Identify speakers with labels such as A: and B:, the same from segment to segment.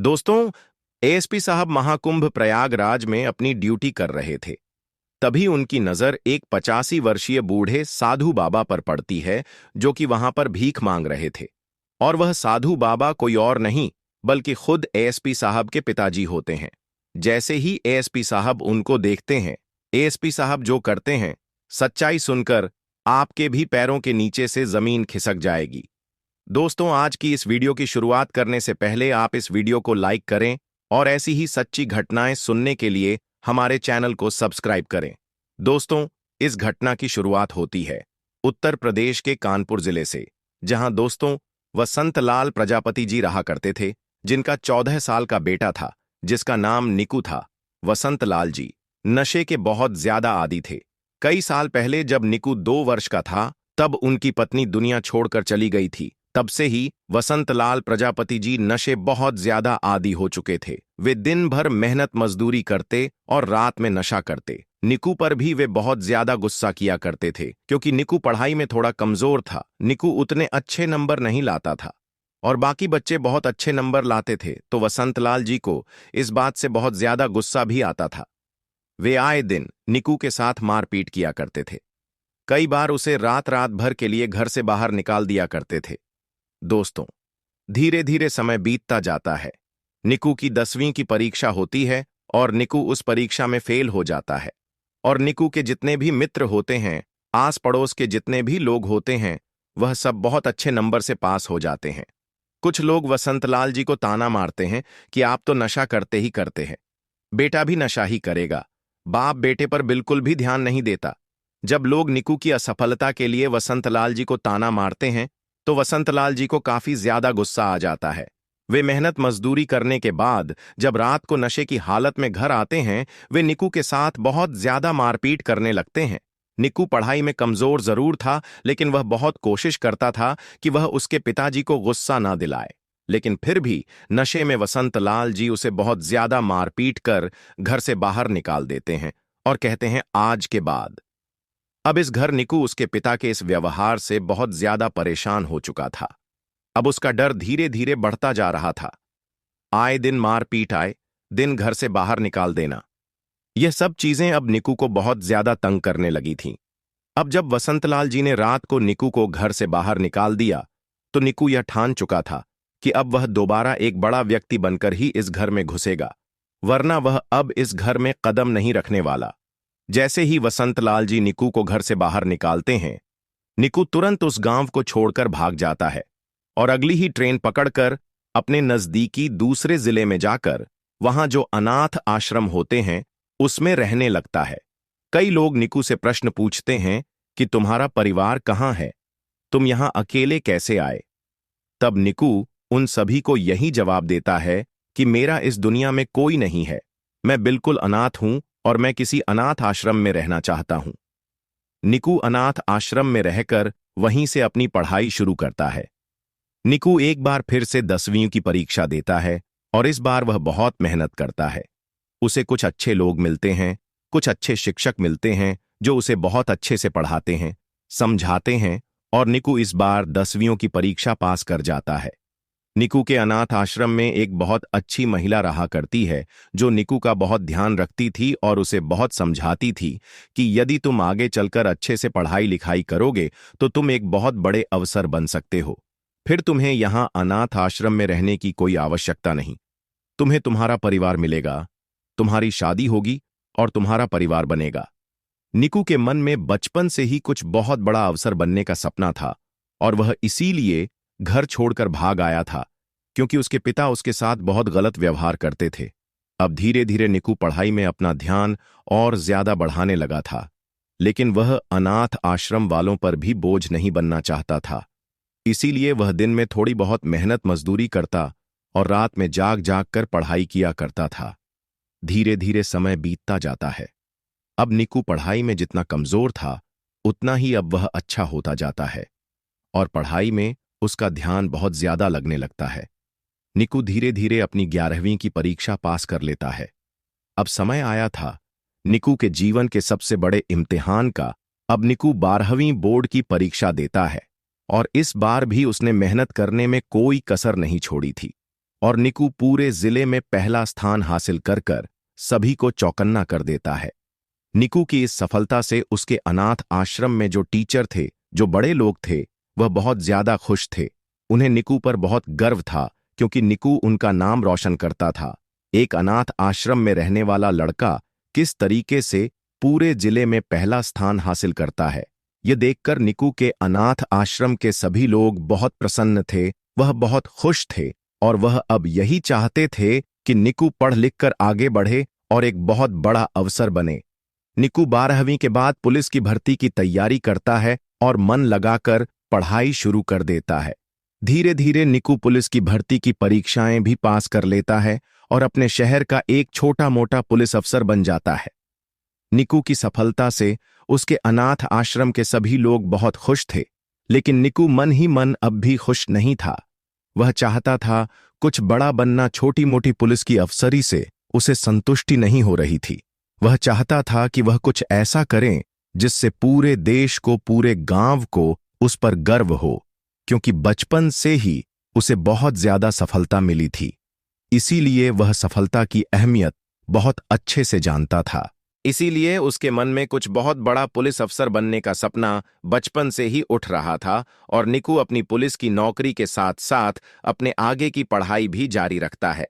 A: दोस्तों, एएसपी साहब महाकुंभ प्रयागराज में अपनी ड्यूटी कर रहे थे। तभी उनकी नजर एक 85 वर्षीय बूढ़े साधु बाबा पर पड़ती है, जो कि वहां पर भीख मांग रहे थे। और वह साधु बाबा कोई और नहीं बल्कि खुद एएसपी साहब के पिताजी होते हैं। जैसे ही एएसपी साहब उनको देखते हैं, एएसपी साहब जो करते हैं, सच्चाई सुनकर आपके भी पैरों के नीचे से जमीन खिसक जाएगी। दोस्तों, आज की इस वीडियो की शुरुआत करने से पहले आप इस वीडियो को लाइक करें और ऐसी ही सच्ची घटनाएं सुनने के लिए हमारे चैनल को सब्सक्राइब करें। दोस्तों, इस घटना की शुरुआत होती है उत्तर प्रदेश के कानपुर जिले से, जहां दोस्तों वसंतलाल प्रजापति जी रहा करते थे, जिनका 14 साल का बेटा था, जिसका नाम निकू था। वसंतलाल जी नशे के बहुत ज्यादा आदी थे। कई साल पहले जब निकू 2 वर्ष का था, तब उनकी पत्नी दुनिया छोड़कर चली गई थी। तब से ही वसंतलाल प्रजापति जी नशे बहुत ज्यादा आदी हो चुके थे। वे दिन भर मेहनत मजदूरी करते और रात में नशा करते। निकू पर भी वे बहुत ज्यादा गुस्सा किया करते थे, क्योंकि निकू पढ़ाई में थोड़ा कमजोर था। निकू उतने अच्छे नंबर नहीं लाता था और बाकी बच्चे बहुत अच्छे नंबर लाते थे, तो वसंतलाल जी को इस बात से बहुत ज्यादा गुस्सा भी आता था। वे आए दिन निकू के साथ मारपीट किया करते थे। कई बार उसे रात रात भर के लिए घर से बाहर निकाल दिया करते थे। दोस्तों, धीरे धीरे समय बीतता जाता है। निकू की 10वीं की परीक्षा होती है और निकू उस परीक्षा में फेल हो जाता है। और निकू के जितने भी मित्र होते हैं, आस पड़ोस के जितने भी लोग होते हैं, वह सब बहुत अच्छे नंबर से पास हो जाते हैं। कुछ लोग वसंतलाल जी को ताना मारते हैं कि आप तो नशा करते ही करते हैं, बेटा भी नशा ही करेगा। बाप बेटे पर बिल्कुल भी ध्यान नहीं देता। जब लोग निकू की असफलता के लिए वसंतलाल जी को ताना मारते हैं, तो वसंतलाल जी को काफी ज्यादा गुस्सा आ जाता है। वे मेहनत मजदूरी करने के बाद जब रात को नशे की हालत में घर आते हैं, वे निकू के साथ बहुत ज्यादा मारपीट करने लगते हैं। निकू पढ़ाई में कमजोर जरूर था, लेकिन वह बहुत कोशिश करता था कि वह उसके पिताजी को गुस्सा ना दिलाए। लेकिन फिर भी नशे में वसंतलाल जी उसे बहुत ज्यादा मारपीट कर घर से बाहर निकाल देते हैं और कहते हैं, आज के बाद। अब इस घर निकू उसके पिता के इस व्यवहार से बहुत ज्यादा परेशान हो चुका था। अब उसका डर धीरे धीरे बढ़ता जा रहा था। आए दिन मारपीट, आए दिन घर से बाहर निकाल देना, यह सब चीजें अब निकू को बहुत ज्यादा तंग करने लगी थीं। अब जब वसंतलाल जी ने रात को निकू को घर से बाहर निकाल दिया, तो निकू यह ठान चुका था कि अब वह दोबारा एक बड़ा व्यक्ति बनकर ही इस घर में घुसेगा, वरना वह अब इस घर में कदम नहीं रखने वाला। जैसे ही वसंतलाल जी निकू को घर से बाहर निकालते हैं, निकू तुरंत उस गांव को छोड़कर भाग जाता है और अगली ही ट्रेन पकड़कर अपने नजदीकी दूसरे जिले में जाकर वहां जो अनाथ आश्रम होते हैं, उसमें रहने लगता है। कई लोग निकू से प्रश्न पूछते हैं कि तुम्हारा परिवार कहाँ है, तुम यहां अकेले कैसे आए? तब निकू उन सभी को यही जवाब देता है कि मेरा इस दुनिया में कोई नहीं है, मैं बिल्कुल अनाथ हूं और मैं किसी अनाथ आश्रम में रहना चाहता हूं। निकू अनाथ आश्रम में रहकर वहीं से अपनी पढ़ाई शुरू करता है। निकू एक बार फिर से 10वीं की परीक्षा देता है और इस बार वह बहुत मेहनत करता है। उसे कुछ अच्छे लोग मिलते हैं, कुछ अच्छे शिक्षक मिलते हैं जो उसे बहुत अच्छे से पढ़ाते हैं, समझाते हैं, और निकू इस बार 10वीं की परीक्षा पास कर जाता है। निकू के अनाथ आश्रम में एक बहुत अच्छी महिला रहा करती है, जो निकू का बहुत ध्यान रखती थी और उसे बहुत समझाती थी कि यदि तुम आगे चलकर अच्छे से पढ़ाई लिखाई करोगे तो तुम एक बहुत बड़े अवसर बन सकते हो। फिर तुम्हें यहां अनाथ आश्रम में रहने की कोई आवश्यकता नहीं। तुम्हें तुम्हारा परिवार मिलेगा, तुम्हारी शादी होगी और तुम्हारा परिवार बनेगा। निकू के मन में बचपन से ही कुछ बहुत बड़ा अवसर बनने का सपना था और वह इसीलिए घर छोड़कर भाग आया था, क्योंकि उसके पिता उसके साथ बहुत गलत व्यवहार करते थे। अब धीरे धीरे निकू पढ़ाई में अपना ध्यान और ज्यादा बढ़ाने लगा था, लेकिन वह अनाथ आश्रम वालों पर भी बोझ नहीं बनना चाहता था। इसीलिए वह दिन में थोड़ी बहुत मेहनत मजदूरी करता और रात में जाग जाग कर पढ़ाई किया करता था। धीरे धीरे समय बीतता जाता है। अब निकू पढ़ाई में जितना कमजोर था, उतना ही अब वह अच्छा होता जाता है और पढ़ाई में उसका ध्यान बहुत ज्यादा लगने लगता है। निकू धीरे धीरे अपनी 11वीं की परीक्षा पास कर लेता है। अब समय आया था निकू के जीवन के सबसे बड़े इम्तिहान का। अब निकू 12वीं बोर्ड की परीक्षा देता है और इस बार भी उसने मेहनत करने में कोई कसर नहीं छोड़ी थी। और निकू पूरे जिले में पहला स्थान हासिल कर कर सभी को चौकन्ना कर देता है। निकू की इस सफलता से उसके अनाथ आश्रम में जो टीचर थे, जो बड़े लोग थे, वह बहुत ज्यादा खुश थे। उन्हें निकू पर बहुत गर्व था क्योंकि निकू उनका नाम रोशन करता था। एक अनाथ आश्रम में रहने वाला लड़का किस तरीके से पूरे जिले में पहला स्थान हासिल करता है, यह देखकर निकू के अनाथ आश्रम के सभी लोग बहुत प्रसन्न थे। वह बहुत खुश थे और वह अब यही चाहते थे कि निकू पढ़ लिख कर आगे बढ़े और एक बहुत बड़ा अवसर बने। निकू 12वीं के बाद पुलिस की भर्ती की तैयारी करता है और मन लगाकर पढ़ाई शुरू कर देता है। धीरे धीरे निकू पुलिस की भर्ती की परीक्षाएं भी पास कर लेता है और अपने शहर का एक छोटा मोटा पुलिस अफसर बन जाता है। निकू की सफलता से उसके अनाथ आश्रम के सभी लोग बहुत खुश थे, लेकिन निकू मन ही मन अब भी खुश नहीं था। वह चाहता था कुछ बड़ा बनना। छोटी मोटी पुलिस की अफसरी से उसे संतुष्टि नहीं हो रही थी। वह चाहता था कि वह कुछ ऐसा करें जिससे पूरे देश को, पूरे गांव को उस पर गर्व हो, क्योंकि बचपन से ही उसे बहुत ज्यादा सफलता मिली थी। इसीलिए वह सफलता की अहमियत बहुत अच्छे से जानता था। इसीलिए उसके मन में कुछ बहुत बड़ा पुलिस अफसर बनने का सपना बचपन से ही उठ रहा था और निकू अपनी पुलिस की नौकरी के साथ साथ अपने आगे की पढ़ाई भी जारी रखता है।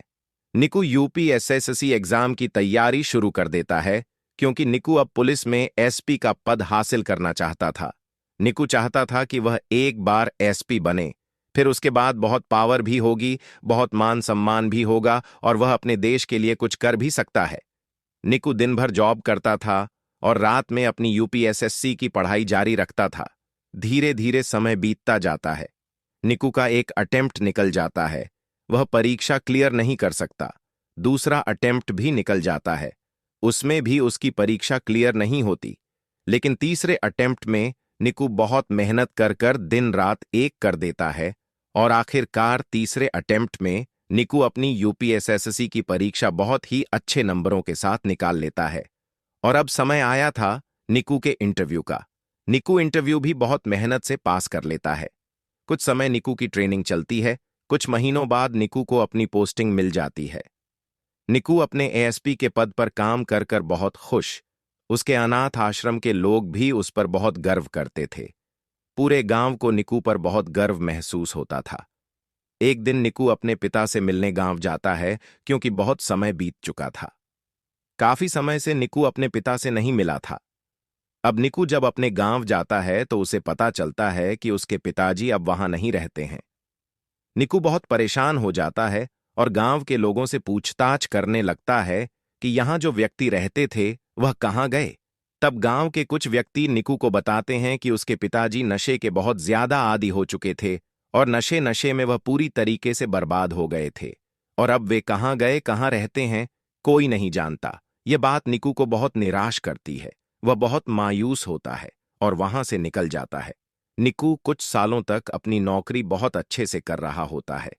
A: निकू यूपीएसएससी एग्जाम की तैयारी शुरू कर देता है क्योंकि निकू अब पुलिस में एसपी का पद हासिल करना चाहता था। निकू चाहता था कि वह एक बार एसपी बने, फिर उसके बाद बहुत पावर भी होगी, बहुत मान सम्मान भी होगा और वह अपने देश के लिए कुछ कर भी सकता है। निकू दिन भर जॉब करता था और रात में अपनी यूपीएसएससी की पढ़ाई जारी रखता था। धीरे धीरे समय बीतता जाता है। निकू का एक अटेम्प्ट निकल जाता है। वह परीक्षा क्लियर नहीं कर सकता। दूसरा अटेम्प्ट भी निकल जाता है, उसमें भी उसकी परीक्षा क्लियर नहीं होती। लेकिन तीसरे अटेम्प्ट में निकू बहुत मेहनत कर कर दिन रात एक कर देता है और आखिरकार तीसरे अटेम्प्ट में निकू अपनी यूपीएसएससी की परीक्षा बहुत ही अच्छे नंबरों के साथ निकाल लेता है। और अब समय आया था निकू के इंटरव्यू का। निकू इंटरव्यू भी बहुत मेहनत से पास कर लेता है। कुछ समय निकू की ट्रेनिंग चलती है। कुछ महीनों बाद निकू को अपनी पोस्टिंग मिल जाती है। निकू अपने एएसपी के पद पर काम कर कर बहुत खुश। उसके अनाथ आश्रम के लोग भी उस पर बहुत गर्व करते थे। पूरे गांव को निकू पर बहुत गर्व महसूस होता था। एक दिन निकू अपने पिता से मिलने गांव जाता है क्योंकि बहुत समय बीत चुका था। काफी समय से निकू अपने पिता से नहीं मिला था। अब निकू जब अपने गांव जाता है तो उसे पता चलता है कि उसके पिताजी अब वहां नहीं रहते हैं। निकू बहुत परेशान हो जाता है और गांव के लोगों से पूछताछ करने लगता है कि यहां जो व्यक्ति रहते थे वह कहां गए। तब गांव के कुछ व्यक्ति निकू को बताते हैं कि उसके पिताजी नशे के बहुत ज्यादा आदी हो चुके थे और नशे में वह पूरी तरीके से बर्बाद हो गए थे और अब वे कहां गए, कहां रहते हैं, कोई नहीं जानता। यह बात निकू को बहुत निराश करती है। वह बहुत मायूस होता है और वहां से निकल जाता है। निकू कुछ सालों तक अपनी नौकरी बहुत अच्छे से कर रहा होता है।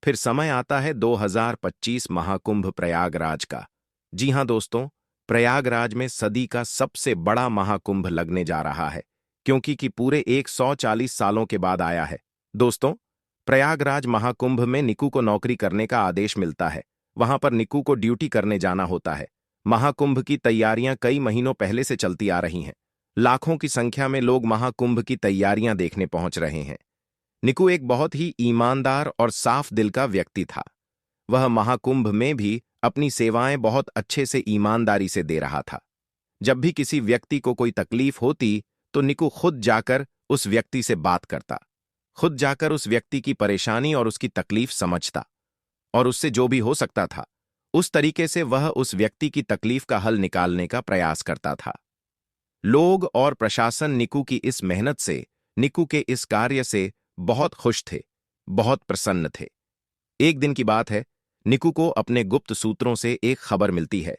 A: फिर समय आता है 2025 महाकुंभ प्रयागराज का। जी हां दोस्तों, प्रयागराज में सदी का सबसे बड़ा महाकुंभ लगने जा रहा है क्योंकि पूरे 140 सालों के बाद आया है। दोस्तों, प्रयागराज महाकुंभ में निकू को नौकरी करने का आदेश मिलता है। वहां पर निकू को ड्यूटी करने जाना होता है। महाकुंभ की तैयारियां कई महीनों पहले से चलती आ रही हैं। लाखों की संख्या में लोग महाकुंभ की तैयारियां देखने पहुंच रहे हैं। निकू एक बहुत ही ईमानदार और साफ दिल का व्यक्ति था। वह महाकुंभ में भी अपनी सेवाएं बहुत अच्छे से ईमानदारी से दे रहा था। जब भी किसी व्यक्ति को कोई तकलीफ होती तो निकू खुद जाकर उस व्यक्ति से बात करता, खुद जाकर उस व्यक्ति की परेशानी और उसकी तकलीफ समझता और उससे जो भी हो सकता था उस तरीके से वह उस व्यक्ति की तकलीफ का हल निकालने का प्रयास करता था। लोग और प्रशासन निकू की इस मेहनत से, निकू के इस कार्य से बहुत खुश थे, बहुत प्रसन्न थे। एक दिन की बात है, निकू को अपने गुप्त सूत्रों से एक खबर मिलती है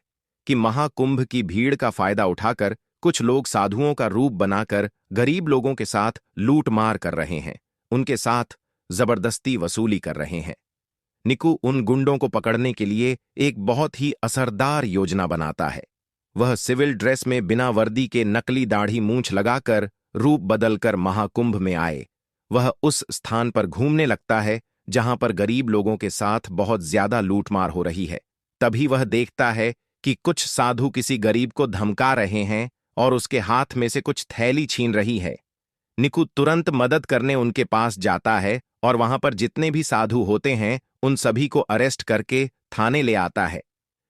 A: कि महाकुंभ की भीड़ का फायदा उठाकर कुछ लोग साधुओं का रूप बनाकर गरीब लोगों के साथ लूटमार कर रहे हैं, उनके साथ जबरदस्ती वसूली कर रहे हैं। निकू उन गुंडों को पकड़ने के लिए एक बहुत ही असरदार योजना बनाता है। वह सिविल ड्रेस में बिना वर्दी के नकली दाढ़ी मूंछ लगाकर रूप बदलकर महाकुंभ में आए। वह उस स्थान पर घूमने लगता है जहां पर गरीब लोगों के साथ बहुत ज्यादा लूटमार हो रही है। तभी वह देखता है कि कुछ साधु किसी गरीब को धमका रहे हैं और उसके हाथ में से कुछ थैली छीन रही है। निकू तुरंत मदद करने उनके पास जाता है और वहां पर जितने भी साधु होते हैं उन सभी को अरेस्ट करके थाने ले आता है।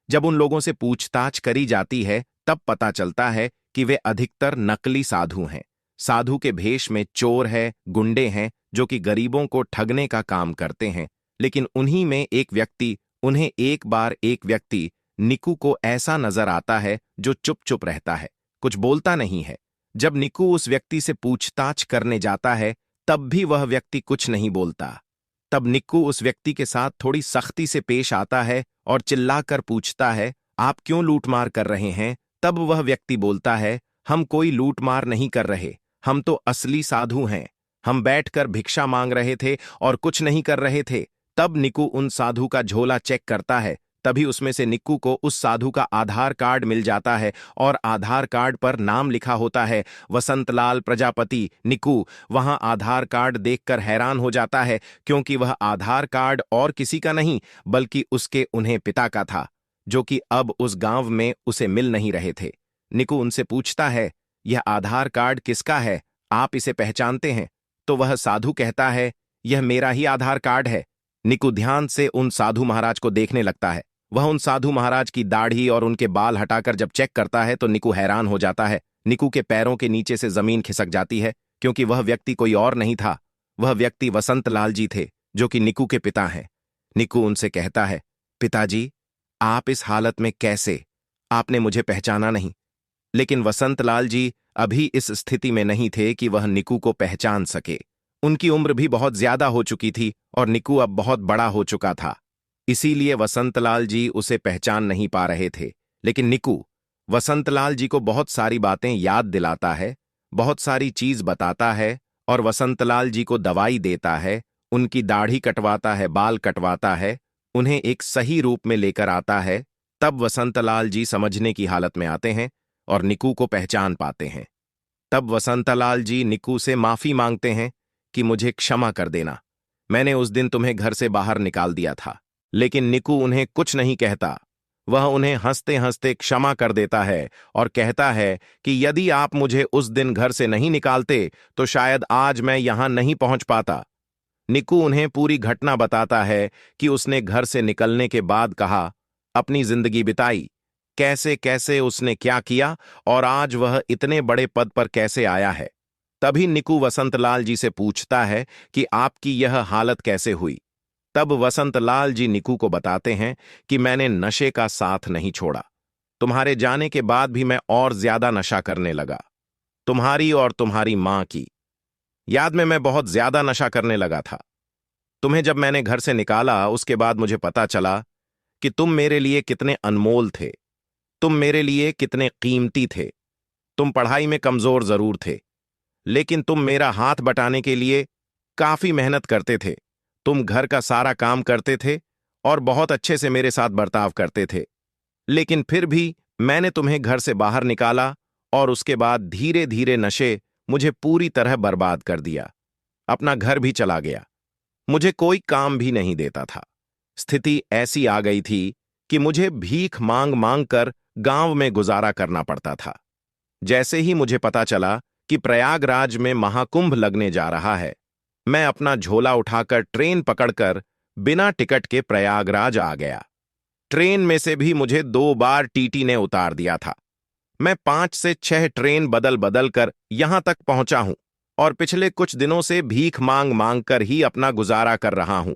A: जब उन लोगों से पूछताछ करी जाती है तब पता चलता है कि वे अधिकतर नकली साधु हैं। साधु के भेष में चोर है, गुंडे हैं जो कि गरीबों को ठगने का काम करते हैं। लेकिन उन्हीं में एक व्यक्ति निकू को ऐसा नजर आता है जो चुप चुप रहता है, कुछ बोलता नहीं है। जब निकू उस व्यक्ति से पूछताछ करने जाता है तब भी वह व्यक्ति कुछ नहीं बोलता। तब निक्कू उस व्यक्ति के साथ थोड़ी सख्ती से पेश आता है और चिल्लाकर पूछता है, आप क्यों लूटमार कर रहे हैं? तब वह व्यक्ति बोलता है, हम कोई लूटमार नहीं कर रहे, हम तो असली साधु हैं। हम बैठकर भिक्षा मांग रहे थे और कुछ नहीं कर रहे थे। तब निक्कू उन साधु का झोला चेक करता है। तभी उसमें से निक्कू को उस साधु का आधार कार्ड मिल जाता है और आधार कार्ड पर नाम लिखा होता है वसंतलाल प्रजापति। निक्कू वहां आधार कार्ड देखकर हैरान हो जाता है क्योंकि वह आधार कार्ड और किसी का नहीं बल्कि उसके उन्हें पिता का था, जो कि अब उस गांव में उसे मिल नहीं रहे थे। निक्कू उनसे पूछता है, यह आधार कार्ड किसका है? आप इसे पहचानते हैं? तो वह साधु कहता है, यह मेरा ही आधार कार्ड है। निक्कू ध्यान से उन साधु महाराज को देखने लगता है। वह उन साधु महाराज की दाढ़ी और उनके बाल हटाकर जब चेक करता है तो निक्कू हैरान हो जाता है। निक्कू के पैरों के नीचे से जमीन खिसक जाती है क्योंकि वह व्यक्ति कोई और नहीं था, वह व्यक्ति वसंतलाल जी थे जो कि निक्कू के पिता हैं। निक्कू उनसे कहता है, पिताजी आप इस हालत में कैसे? आपने मुझे पहचाना नहीं। लेकिन वसंतलाल जी अभी इस स्थिति में नहीं थे कि वह निक्कू को पहचान सके। उनकी उम्र भी बहुत ज्यादा हो चुकी थी और निक्कू अब बहुत बड़ा हो चुका था, इसीलिए वसंतलाल जी उसे पहचान नहीं पा रहे थे। लेकिन निक्कू वसंतलाल जी को बहुत सारी बातें याद दिलाता है, बहुत सारी चीज बताता है और वसंतलाल जी को दवाई देता है, उनकी दाढ़ी कटवाता है, बाल कटवाता है, उन्हें एक सही रूप में लेकर आता है। तब वसंतलाल जी समझने की हालत में आते हैं और निक्कू को पहचान पाते हैं। तब वसंतलाल जी निक्कू से माफी मांगते हैं कि मुझे क्षमा कर देना, मैंने उस दिन तुम्हें घर से बाहर निकाल दिया था। लेकिन निक्कू उन्हें कुछ नहीं कहता, वह उन्हें हंसते हंसते क्षमा कर देता है और कहता है कि यदि आप मुझे उस दिन घर से नहीं निकालते तो शायद आज मैं यहां नहीं पहुंच पाता। निक्कू उन्हें पूरी घटना बताता है कि उसने घर से निकलने के बाद कहा, अपनी जिंदगी बिताई, कैसे कैसे उसने क्या किया और आज वह इतने बड़े पद पर कैसे आया है। तभी निक्कू वसंतलाल जी से पूछता है कि आपकी यह हालत कैसे हुई। तब वसंतलाल जी निक्कू को बताते हैं कि मैंने नशे का साथ नहीं छोड़ा, तुम्हारे जाने के बाद भी मैं और ज्यादा नशा करने लगा। तुम्हारी और तुम्हारी मां की याद में मैं बहुत ज्यादा नशा करने लगा था। तुम्हें जब मैंने घर से निकाला उसके बाद मुझे पता चला कि तुम मेरे लिए कितने अनमोल थे, तुम मेरे लिए कितने कीमती थे। तुम पढ़ाई में कमजोर जरूर थे, लेकिन तुम मेरा हाथ बटाने के लिए काफी मेहनत करते थे। तुम घर का सारा काम करते थे और बहुत अच्छे से मेरे साथ बर्ताव करते थे। लेकिन फिर भी मैंने तुम्हें घर से बाहर निकाला और उसके बाद धीरे धीरे नशे मुझे पूरी तरह बर्बाद कर दिया। अपना घर भी चला गया, मुझे कोई काम भी नहीं देता था। स्थिति ऐसी आ गई थी कि मुझे भीख मांग मांग कर गांव में गुजारा करना पड़ता था। जैसे ही मुझे पता चला कि प्रयागराज में महाकुंभ लगने जा रहा है, मैं अपना झोला उठाकर ट्रेन पकड़कर बिना टिकट के प्रयागराज आ गया। ट्रेन में से भी मुझे 2 बार टीटी ने उतार दिया था। मैं 5 से 6 ट्रेन बदल बदल कर यहां तक पहुंचा हूं और पिछले कुछ दिनों से भीख मांग मांग कर ही अपना गुजारा कर रहा हूं।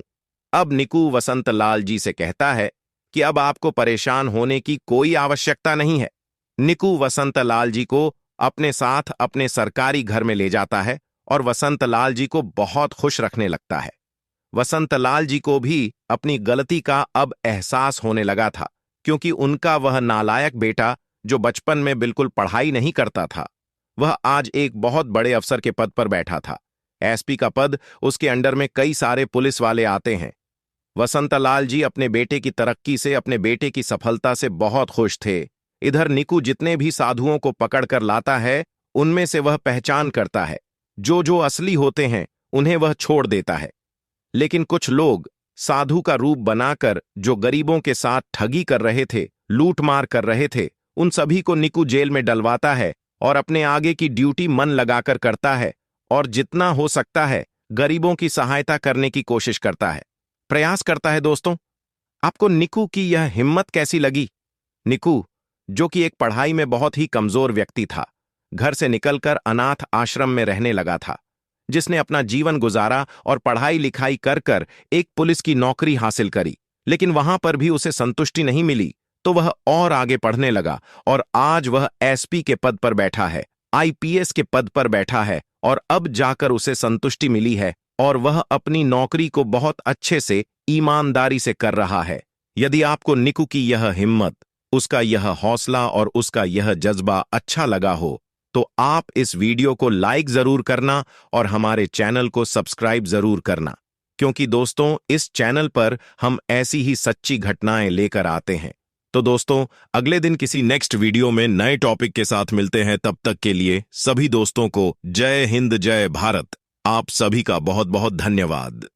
A: अब निक्कू वसंतलाल जी से कहता है कि अब आपको परेशान होने की कोई आवश्यकता नहीं है। निक्कू वसंतलाल जी को अपने साथ अपने सरकारी घर में ले जाता है और वसंतलाल जी को बहुत खुश रखने लगता है। वसंतलाल जी को भी अपनी गलती का अब एहसास होने लगा था क्योंकि उनका वह नालायक बेटा जो बचपन में बिल्कुल पढ़ाई नहीं करता था, वह आज एक बहुत बड़े अफसर के पद पर बैठा था। एसपी का पद, उसके अंडर में कई सारे पुलिस वाले आते हैं। वसंतलाल जी अपने बेटे की तरक्की से, अपने बेटे की सफलता से बहुत खुश थे। इधर निक्कू जितने भी साधुओं को पकड़ कर लाता है उनमें से वह पहचान करता है, जो जो असली होते हैं उन्हें वह छोड़ देता है। लेकिन कुछ लोग साधु का रूप बनाकर जो गरीबों के साथ ठगी कर रहे थे, लूटमार कर रहे थे, उन सभी को निकू जेल में डलवाता है और अपने आगे की ड्यूटी मन लगाकर करता है और जितना हो सकता है गरीबों की सहायता करने की कोशिश करता है, प्रयास करता है। दोस्तों, आपको निकू की यह हिम्मत कैसी लगी? निकू, जो कि एक पढ़ाई में बहुत ही कमजोर व्यक्ति था, घर से निकलकर अनाथ आश्रम में रहने लगा था, जिसने अपना जीवन गुजारा और पढ़ाई लिखाई कर कर एक पुलिस की नौकरी हासिल करी, लेकिन वहां पर भी उसे संतुष्टि नहीं मिली, तो वह और आगे पढ़ने लगा और आज वह एसपी के पद पर बैठा है, आईपीएस के पद पर बैठा है और अब जाकर उसे संतुष्टि मिली है और वह अपनी नौकरी को बहुत अच्छे से ईमानदारी से कर रहा है। यदि आपको निकू की यह हिम्मत, उसका यह हौसला और उसका यह जज्बा अच्छा लगा हो तो आप इस वीडियो को लाइक जरूर करना और हमारे चैनल को सब्सक्राइब जरूर करना, क्योंकि दोस्तों इस चैनल पर हम ऐसी ही सच्ची घटनाएं लेकर आते हैं। तो दोस्तों, अगले दिन किसी नेक्स्ट वीडियो में नए टॉपिक के साथ मिलते हैं। तब तक के लिए सभी दोस्तों को जय हिंद, जय भारत। आप सभी का बहुत बहुत धन्यवाद।